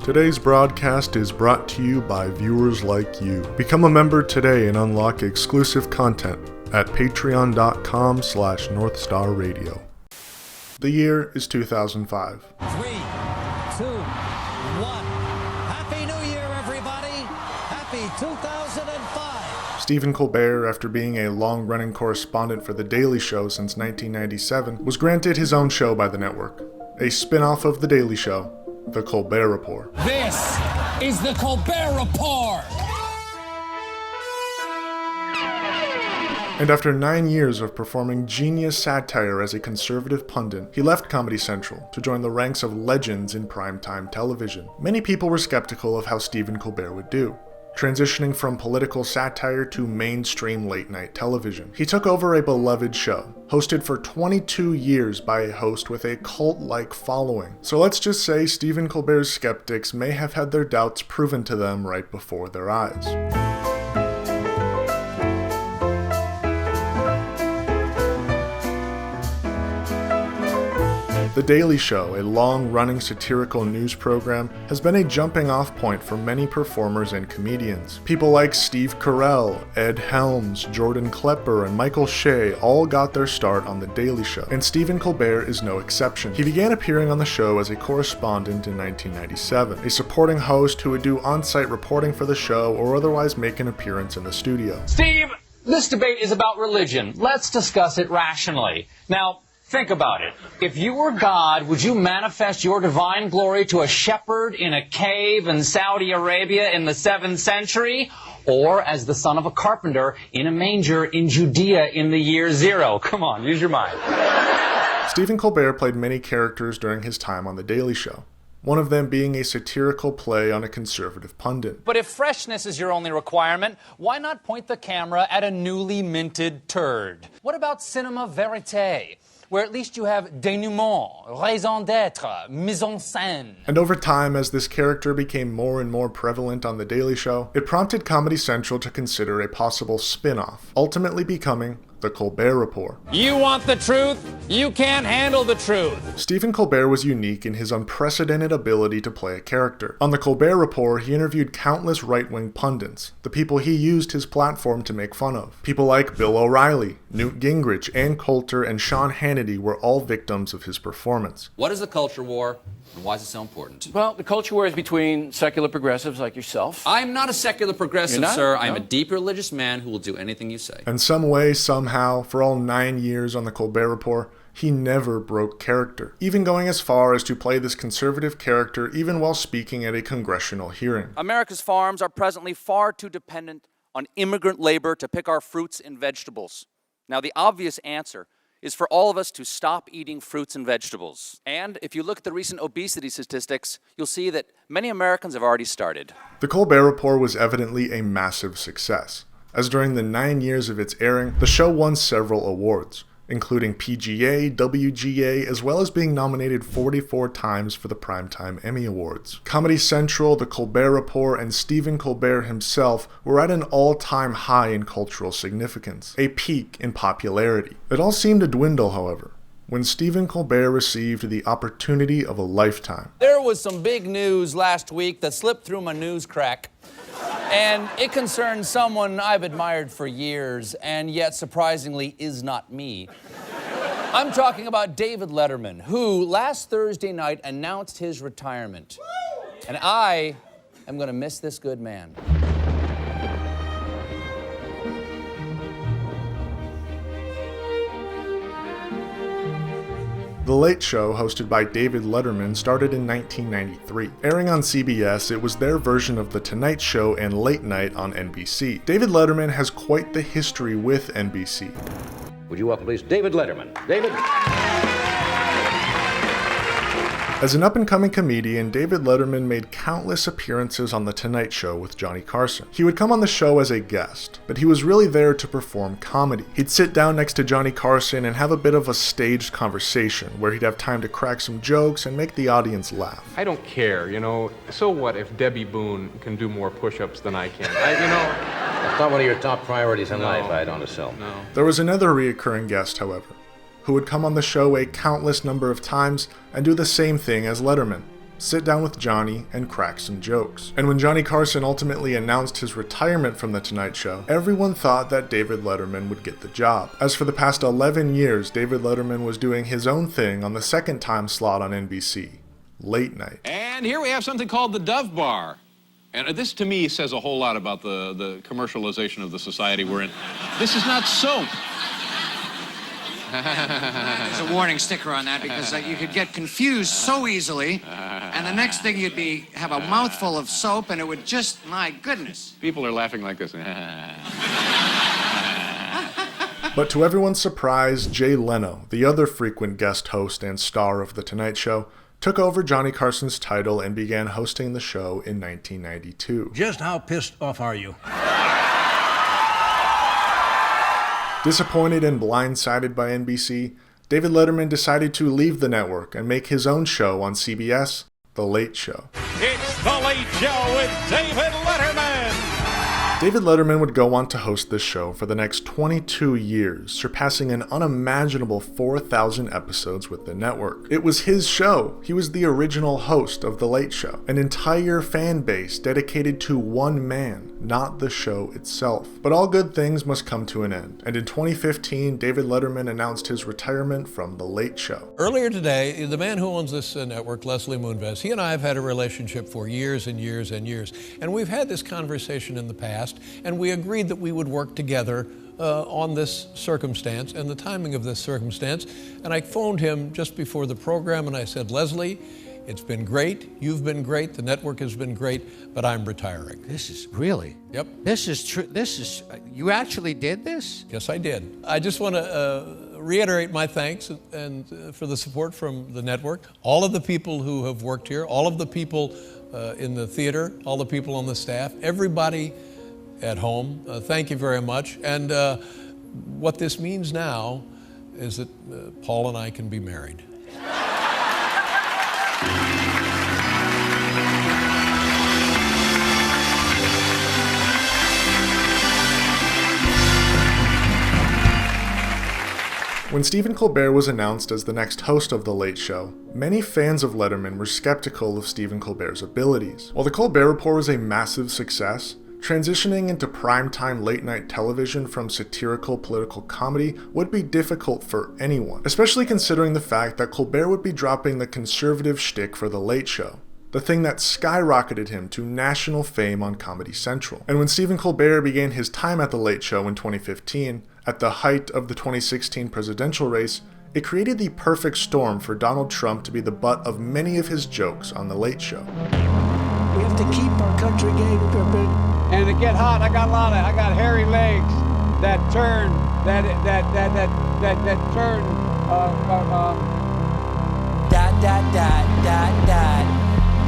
Today's broadcast is brought to you by viewers like you. Become a member today and unlock exclusive content at patreon.com/NorthstarRadio. The year is 2005. 3, 2, 1. Happy New Year, everybody! Happy 2005! Stephen Colbert, after being a long-running correspondent for The Daily Show since 1997, was granted his own show by the network, a spin-off of The Daily Show, The Colbert Report. This is The Colbert Report! And after 9 years of performing genius satire as a conservative pundit, he left Comedy Central to join the ranks of legends in primetime television. Many people were skeptical of how Stephen Colbert would do, transitioning from political satire to mainstream late-night television. He took over a beloved show, hosted for 22 years by a host with a cult-like following. So let's just say Stephen Colbert's skeptics may have had their doubts proven to them right before their eyes. The Daily Show, a long-running satirical news program, has been a jumping-off point for many performers and comedians. People like Steve Carell, Ed Helms, Jordan Klepper, and Michael Shea all got their start on The Daily Show, and Stephen Colbert is no exception. He began appearing on the show as a correspondent in 1997, a supporting host who would do on-site reporting for the show or otherwise make an appearance in the studio. Steve, this debate is about religion. Let's discuss it rationally. Now, think about it. If you were God, would you manifest your divine glory to a shepherd in a cave in Saudi Arabia in the 7th century? Or as the son of a carpenter in a manger in Judea in the year 0? Come on, use your mind. Stephen Colbert played many characters during his time on The Daily Show, one of them being a satirical play on a conservative pundit. But if freshness is your only requirement, why not point the camera at a newly minted turd? What about cinema verite, where at least you have dénouement, raison d'être, mise en scène? And over time, as this character became more and more prevalent on The Daily Show, it prompted Comedy Central to consider a possible spin-off, ultimately becoming The Colbert Report. You want the truth? You can't handle the truth. Stephen Colbert was unique in his unprecedented ability to play a character. On The Colbert Report, he interviewed countless right-wing pundits, the people he used his platform to make fun of. People like Bill O'Reilly, Newt Gingrich, Ann Coulter, and Sean Hannity were all victims of his performance. What is the culture war, and why is it so important? Well, the culture war is between secular progressives like yourself. I'm not a secular progressive, You're not? sir. No. I'm a deep religious man who will do anything you say. And some way, somehow, for all 9 years on The Colbert Report, he never broke character, even going as far as to play this conservative character even while speaking at a congressional hearing. America's farms are presently far too dependent on immigrant labor to pick our fruits and vegetables. Now, the obvious answer is for all of us to stop eating fruits and vegetables. And if you look at the recent obesity statistics, you'll see that many Americans have already started. The Colbert Report was evidently a massive success, as during the 9 years of its airing, the show won several awards, including PGA, WGA, as well as being nominated 44 times for the Primetime Emmy Awards. Comedy Central, The Colbert Report, and Stephen Colbert himself were at an all-time high in cultural significance, a peak in popularity. It all seemed to dwindle, however, when Stephen Colbert received the opportunity of a lifetime. There was some big news last week that slipped through my news crack. And it concerns someone I've admired for years, and yet surprisingly is not me. I'm talking about David Letterman, who last Thursday night announced his retirement. And I am going to miss this good man. The Late Show, hosted by David Letterman, started in 1993. Airing on CBS, it was their version of The Tonight Show and Late Night on NBC. David Letterman has quite the history with NBC. Would you welcome, please, David Letterman. David? As an up-and-coming comedian, David Letterman made countless appearances on The Tonight Show with Johnny Carson. He would come on the show as a guest, but he was really there to perform comedy. He'd sit down next to Johnny Carson and have a bit of a staged conversation, where he'd have time to crack some jokes and make the audience laugh. I don't care, so what if Debbie Boone can do more push-ups than I can? That's not one of your top priorities in life, I don't assume. No. There was another reoccurring guest, however, who would come on the show a countless number of times and do the same thing as Letterman, sit down with Johnny, and crack some jokes. And when Johnny Carson ultimately announced his retirement from The Tonight Show, everyone thought that David Letterman would get the job. As for the past 11 years, David Letterman was doing his own thing on the second time slot on NBC, late night. And here we have something called the Dove Bar. And this, to me, says a whole lot about the commercialization of the society we're in. This is not soap. There's a warning sticker on that because you could get confused so easily, and the next thing you'd have a mouthful of soap, and it would just, my goodness. People are laughing like this. But to everyone's surprise, Jay Leno, the other frequent guest host and star of The Tonight Show, took over Johnny Carson's title and began hosting the show in 1992. Just how pissed off are you? Disappointed and blindsided by NBC, David Letterman decided to leave the network and make his own show on CBS, The Late Show. It's The Late Show with David Letterman! David Letterman would go on to host this show for the next 22 years, surpassing an unimaginable 4,000 episodes with the network. It was his show. He was the original host of The Late Show, an entire fan base dedicated to one man, not the show itself. But all good things must come to an end, and in 2015, David Letterman announced his retirement from The Late Show. Earlier today, the man who owns this network, Leslie Moonves, he and I have had a relationship for years and years and years, and we've had this conversation in the past, and we agreed that we would work together on this circumstance and the timing of this circumstance. And I phoned him just before the program and I said, Leslie, it's been great, you've been great, the network has been great, but I'm retiring. This is really? Yep. This is true. You actually did this? Yes, I did. I just want to reiterate my thanks and for the support from the network, all of the people who have worked here, all of the people in the theater, all the people on the staff, everybody at home. Thank you very much. And what this means now is that Paul and I can be married. When Stephen Colbert was announced as the next host of The Late Show, many fans of Letterman were skeptical of Stephen Colbert's abilities. While The Colbert Report was a massive success, transitioning into primetime late-night television from satirical political comedy would be difficult for anyone, especially considering the fact that Colbert would be dropping the conservative shtick for The Late Show, the thing that skyrocketed him to national fame on Comedy Central. And when Stephen Colbert began his time at The Late Show in 2015, at the height of the 2016 presidential race, it created the perfect storm for Donald Trump to be the butt of many of his jokes on The Late Show. We have to keep our country game, Pippin. And to get hot, I got hairy legs that turn, that turn, Dot, dot, dot, dot, dot.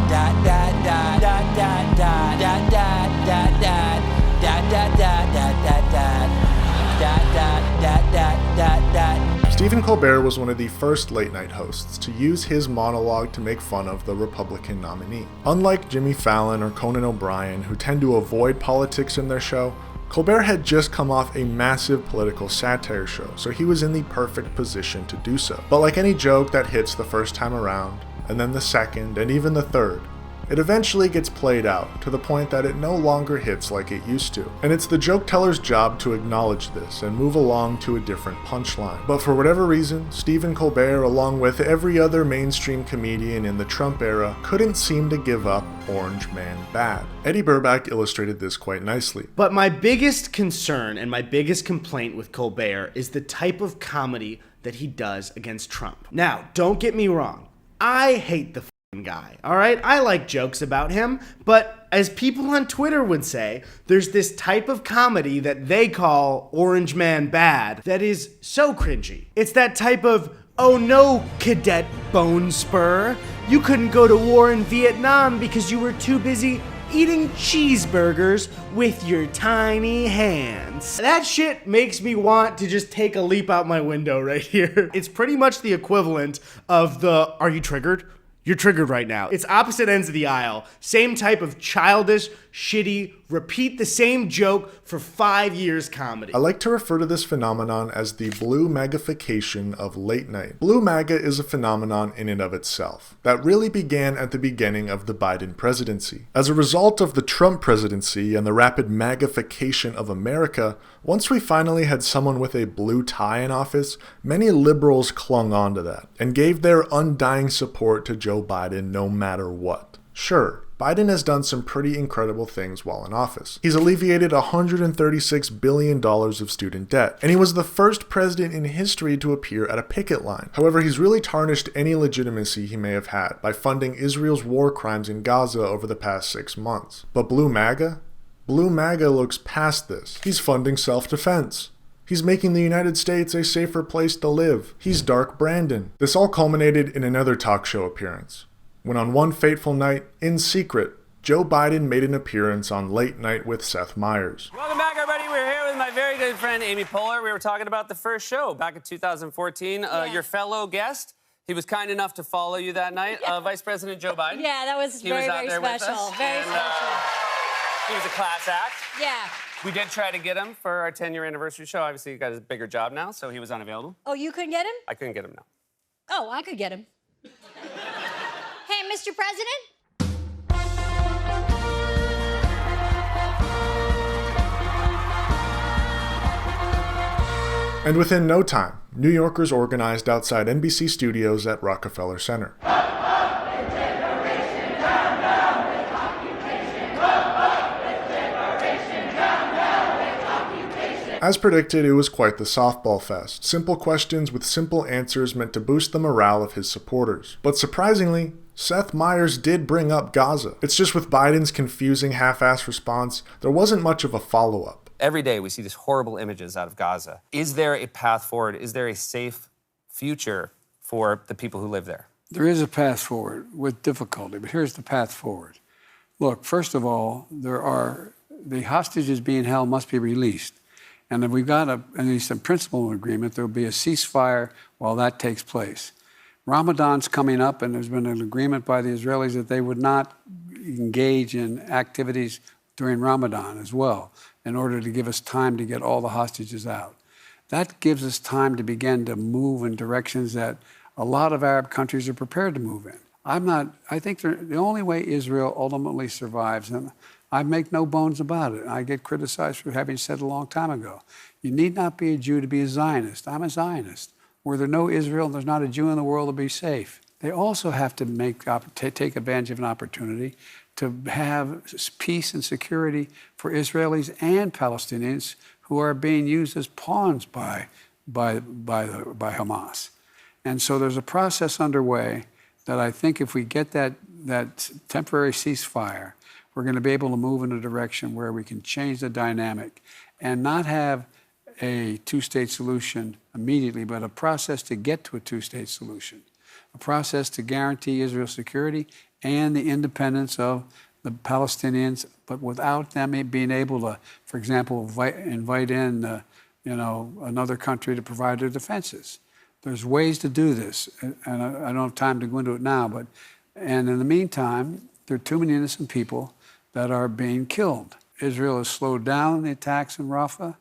Dot, dot, dot, dot, dot, dot, dot, dot, dot, dot. Dot, dot, dot, dot, dot, dot. Dot, dot, dot, dot, dot, dot. Stephen Colbert was one of the first late-night hosts to use his monologue to make fun of the Republican nominee. Unlike Jimmy Fallon or Conan O'Brien, who tend to avoid politics in their show, Colbert had just come off a massive political satire show, so he was in the perfect position to do so. But like any joke that hits the first time around, and then the second, and even the third, it eventually gets played out to the point that it no longer hits like it used to. And it's the joke teller's job to acknowledge this and move along to a different punchline. But for whatever reason, Stephen Colbert, along with every other mainstream comedian in the Trump era, couldn't seem to give up Orange Man bad. Eddie Burback illustrated this quite nicely. But my biggest concern and my biggest complaint with Colbert is the type of comedy that he does against Trump. Now, don't get me wrong. I hate the guy, all right? I like jokes about him, but as people on Twitter would say, there's this type of comedy that they call Orange Man bad that is so cringy. It's that type of, oh no, Cadet Bone Spur, you couldn't go to war in Vietnam because you were too busy eating cheeseburgers with your tiny hands. That shit makes me want to just take a leap out my window right here. It's pretty much the equivalent of the, are you triggered? You're triggered right now. It's opposite ends of the aisle. Same type of childish, shitty, repeat the same joke for 5 years comedy. I like to refer to this phenomenon as the blue Maga-fication of late night. Blue MAGA is a phenomenon in and of itself that really began at the beginning of the Biden presidency. As a result of the Trump presidency and the rapid Maga-fication of America, once we finally had someone with a blue tie in office, many liberals clung on to that and gave their undying support to Joe Biden no matter what. Sure, Biden has done some pretty incredible things while in office. He's alleviated $136 billion of student debt, and he was the first president in history to appear at a picket line. However, he's really tarnished any legitimacy he may have had by funding Israel's war crimes in Gaza over the past 6 months. But Blue MAGA? Blue MAGA looks past this. He's funding self-defense. He's making the United States a safer place to live. He's Dark Brandon. This all culminated in another talk show appearance, when on one fateful night, in secret, Joe Biden made an appearance on Late Night with Seth Meyers. Welcome back, everybody. We're here with my very good friend, Amy Poehler. We were talking about the first show back in 2014. Your fellow guest, he was kind enough to follow you that night, Vice President Joe Biden. Yeah, that was very special. Very special. He was a class act. Yeah. We did try to get him for our 10-year anniversary show. Obviously, he got a bigger job now, so he was unavailable. Oh, you couldn't get him? I couldn't get him, no. Oh, I could get him. Hey, Mr. President? And within no time, New Yorkers organized outside NBC studios at Rockefeller Center. As predicted, it was quite the softball fest. Simple questions with simple answers meant to boost the morale of his supporters. But surprisingly, Seth Meyers did bring up Gaza. It's just with Biden's confusing half-assed response, there wasn't much of a follow-up. Every day we see these horrible images out of Gaza. Is there a path forward? Is there a safe future for the people who live there? There is a path forward with difficulty, but here's the path forward. Look, first of all, the hostages being held must be released. And then we've got at least a principle agreement. There'll be a ceasefire while that takes place. Ramadan's coming up, and there's been an agreement by the Israelis that they would not engage in activities during Ramadan as well, in order to give us time to get all the hostages out. That gives us time to begin to move in directions that a lot of Arab countries are prepared to move in. I think the only way Israel ultimately survives, and I make no bones about it. I get criticized for having said a long time ago, you need not be a Jew to be a Zionist. I'm a Zionist. Were there no Israel, there's not a Jew in the world to be safe. They also have to take advantage of an opportunity to have peace and security for Israelis and Palestinians who are being used as pawns by Hamas. And so there's a process underway that I think if we get that temporary ceasefire, we're going to be able to move in a direction where we can change the dynamic and not have a two-state solution immediately, but a process to get to a two-state solution, a process to guarantee Israel's security and the independence of the Palestinians, but without them being able to, for example, invite in another country to provide their defenses. There's ways to do this, and I don't have time to go into it now, and in the meantime, there are too many innocent people that are being killed. Israel has slowed down the attacks in Rafah.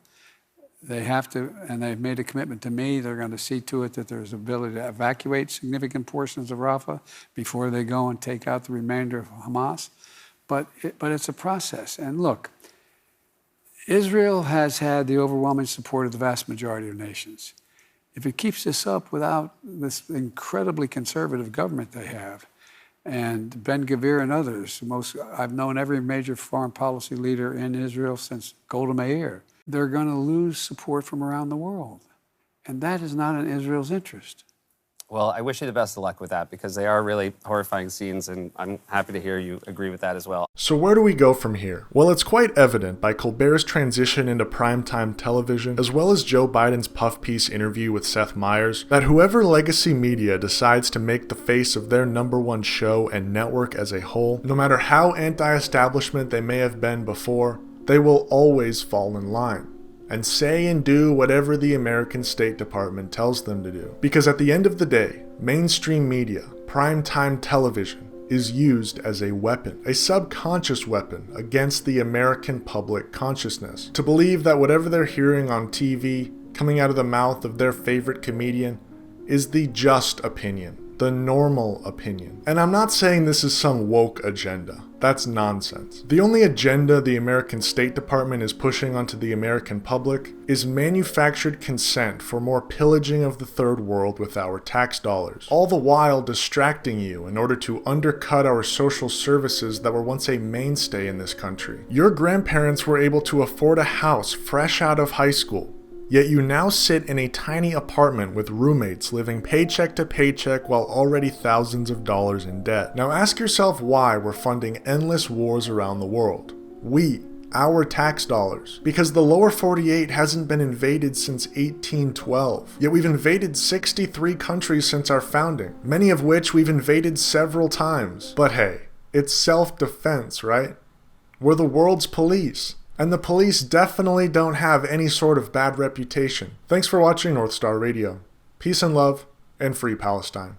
They have to, and they've made a commitment to me, they're going to see to it that there's ability to evacuate significant portions of Rafah before they go and take out the remainder of Hamas. But it's a process. And look, Israel has had the overwhelming support of the vast majority of nations. If it keeps this up without this incredibly conservative government they have, and Ben-Gvir and others, I've known every major foreign policy leader in Israel since Golda Meir, they're going to lose support from around the world. And that is not in Israel's interest. Well, I wish you the best of luck with that, because they are really horrifying scenes, and I'm happy to hear you agree with that as well. So where do we go from here? Well, it's quite evident by Colbert's transition into primetime television, as well as Joe Biden's puff piece interview with Seth Meyers, that whoever legacy media decides to make the face of their #1 show and network as a whole, no matter how anti-establishment they may have been before, they will always fall in line and say and do whatever the American State Department tells them to do. Because at the end of the day, mainstream media, primetime television is used as a weapon, a subconscious weapon against the American public consciousness. To believe that whatever they're hearing on TV, coming out of the mouth of their favorite comedian, is the just opinion, the normal opinion. And I'm not saying this is some woke agenda. That's nonsense. The only agenda the American State Department is pushing onto the American public is manufactured consent for more pillaging of the third world with our tax dollars, all the while distracting you in order to undercut our social services that were once a mainstay in this country. Your grandparents were able to afford a house fresh out of high school, yet you now sit in a tiny apartment with roommates living paycheck to paycheck while already thousands of dollars in debt. Now ask yourself why we're funding endless wars around the world. Our tax dollars. Because the lower 48 hasn't been invaded since 1812. Yet we've invaded 63 countries since our founding, many of which we've invaded several times. But hey, it's self-defense, right? We're the world's police. And the police definitely don't have any sort of bad reputation. Thanks for watching North Star Radio. Peace and love, and free Palestine.